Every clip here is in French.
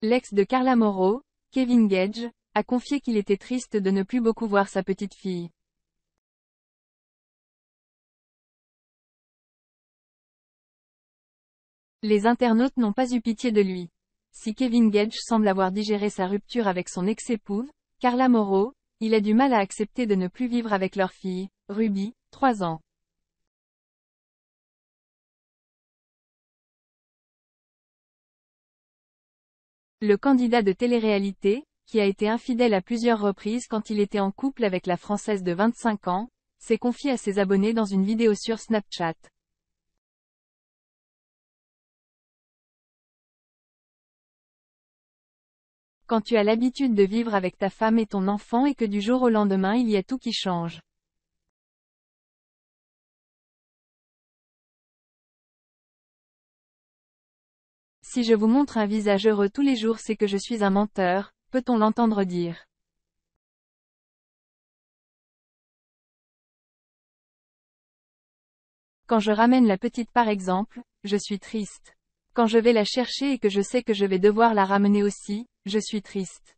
L'ex de Carla Morrow, Kevin Gage, a confié qu'il était triste de ne plus beaucoup voir sa petite fille. Les internautes n'ont pas eu pitié de lui. Si Kevin Gage semble avoir digéré sa rupture avec son ex-épouse, Carla Morrow, il a du mal à accepter de ne plus vivre avec leur fille, Ruby, 3 ans. Le candidat de télé-réalité, qui a été infidèle à plusieurs reprises quand il était en couple avec la Française de 25 ans, s'est confié à ses abonnés dans une vidéo sur Snapchat. Quand tu as l'habitude de vivre avec ta femme et ton enfant et que du jour au lendemain il y a tout qui change. Si je vous montre un visage heureux tous les jours c'est que je suis un menteur, peut-on l'entendre dire. Quand je ramène la petite par exemple, je suis triste. Quand je vais la chercher et que je sais que je vais devoir la ramener aussi, je suis triste.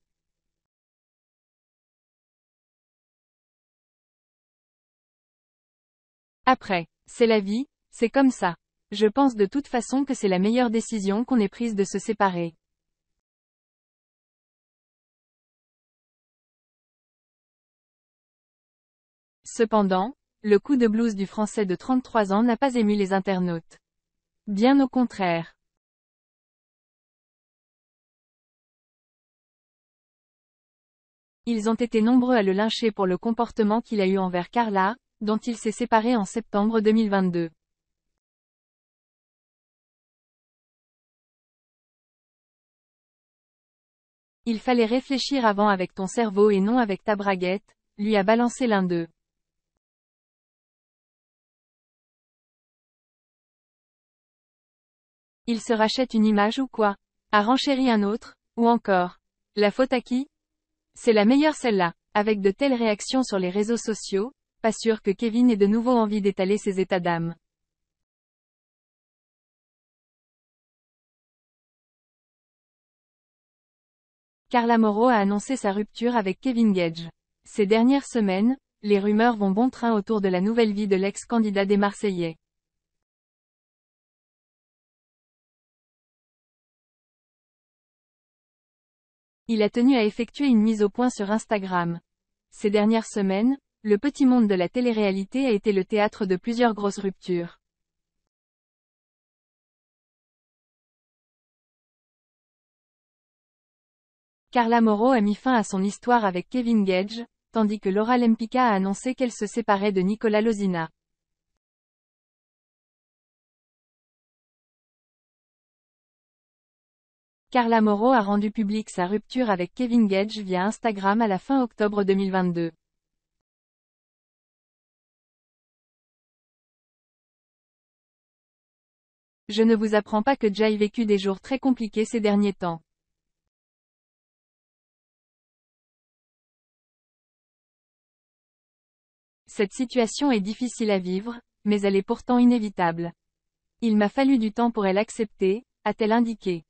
Après, c'est la vie, c'est comme ça. Je pense de toute façon que c'est la meilleure décision qu'on ait prise de se séparer. Cependant, le coup de blues du Français de 33 ans n'a pas ému les internautes. Bien au contraire. Ils ont été nombreux à le lyncher pour le comportement qu'il a eu envers Carla, dont il s'est séparé en septembre 2022. Il fallait réfléchir avant avec ton cerveau et non avec ta braguette, lui a balancé l'un d'eux. Il se rachète une image ou quoi? A renchéri un autre, ou encore. La faute à qui? C'est la meilleure celle-là. Avec de telles réactions sur les réseaux sociaux, pas sûr que Kevin ait de nouveau envie d'étaler ses états d'âme. Carla Morrow a annoncé sa rupture avec Kevin Gage. Ces dernières semaines, les rumeurs vont bon train autour de la nouvelle vie de l'ex-candidat des Marseillais. Il a tenu à effectuer une mise au point sur Instagram. Ces dernières semaines, le petit monde de la télé-réalité a été le théâtre de plusieurs grosses ruptures. Carla Morrow a mis fin à son histoire avec Kevin Gage, tandis que Laura Lempicka a annoncé qu'elle se séparait de Nicolas Lozina. Carla Morrow a rendu publique sa rupture avec Kevin Gage via Instagram à la fin octobre 2022. Je ne vous apprends pas que Jay a vécu des jours très compliqués ces derniers temps. Cette situation est difficile à vivre, mais elle est pourtant inévitable. Il m'a fallu du temps pour elle accepter, a-t-elle indiqué.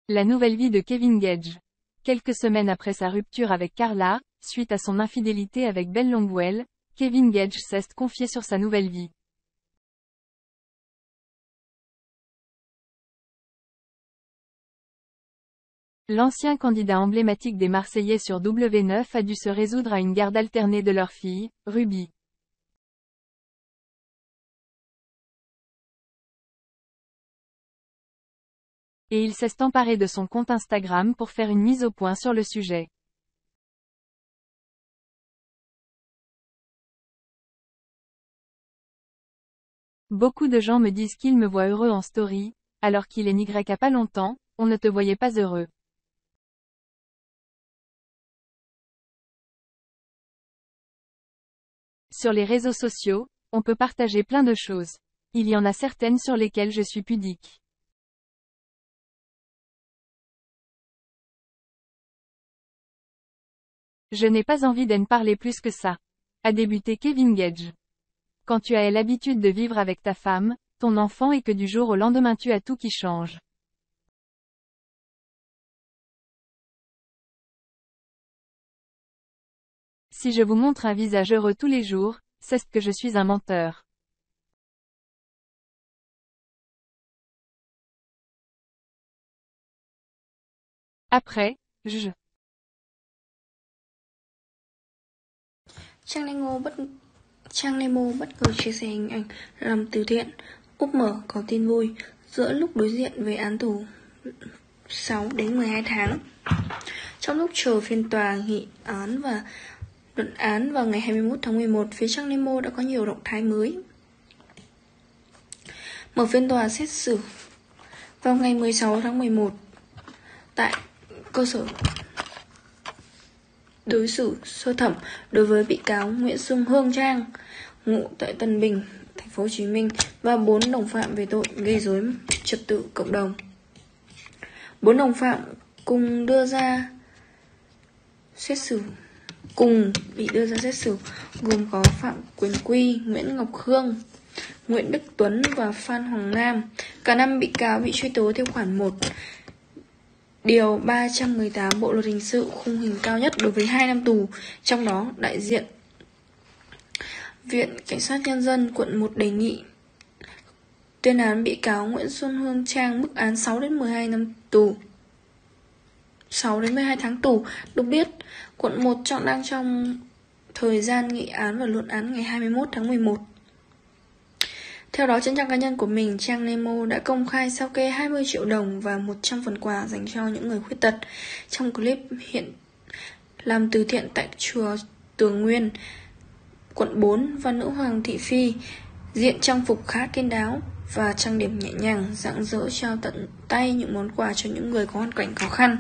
La nouvelle vie de Kevin Gage. Quelques semaines après sa rupture avec Carla, suite à son infidélité avec Ben Longwell, Kevin Gage s'est confié sur sa nouvelle vie. L'ancien candidat emblématique des Marseillais sur W9 a dû se résoudre à une garde alternée de leur fille, Ruby. Et il s'est emparé de son compte Instagram pour faire une mise au point sur le sujet. Beaucoup de gens me disent qu'ils me voient heureux en story, alors qu'il est n'y a pas longtemps, on ne te voyait pas heureux. Sur les réseaux sociaux, on peut partager plein de choses. Il y en a certaines sur lesquelles je suis pudique. Je n'ai pas envie d'en parler plus que ça. A débuté Kevin Gage. Quand tu as l'habitude de vivre avec ta femme, ton enfant et que du jour au lendemain tu as tout qui change. Si je vous montre un visage heureux tous les jours, c'est que je suis un menteur. Après, Trang Nemo bất ngờ chia sẻ hình ảnh làm từ thiện, úp mở có tin vui, giữa lúc đối diện với án tù 6 đến 12 tháng. Trong lúc chờ phiên tòa nghị án và luận án vào ngày 21 tháng 11, phía Trang Nemo đã có nhiều động thái mới. Mở phiên tòa xét xử vào ngày 16 tháng 11 tại cơ sở đối xử sơ thẩm đối với bị cáo Nguyễn Xuân Hương Trang, ngụ tại Tân Bình, thành phố Hồ Chí Minh và 4 đồng phạm về tội gây rối trật tự cộng đồng. 4 đồng phạm cùng bị đưa ra xét xử gồm có Phạm Quyền Quy, Nguyễn Ngọc Khương, Nguyễn Đức Tuấn và Phan Hoàng Nam. Cả 5 bị cáo bị truy tố theo khoản 1 điều 318 Bộ luật hình sự, khung hình cao nhất đối với 2 năm tù. Trong đó, đại diện Viện Kiểm sát Nhân dân quận 1 đề nghị tuyên án bị cáo Nguyễn Xuân Hương Trang mức án 6 đến 12 năm tù. 6 đến 12 tháng tù. Được biết, quận 1 đang trong thời gian nghị án và luận án ngày 21 tháng 11. Theo đó, trên trang cá nhân của mình, Trang Nemo đã công khai sao kê 20 triệu đồng và 100 phần quà dành cho những người khuyết tật. Trong clip hiện làm từ thiện tại chùa Tường Nguyên, quận 4, và nữ hoàng Thị Phi diện trang phục khá kín đáo và trang điểm nhẹ nhàng, rạng rỡ trao tận tay những món quà cho những người có hoàn cảnh khó khăn.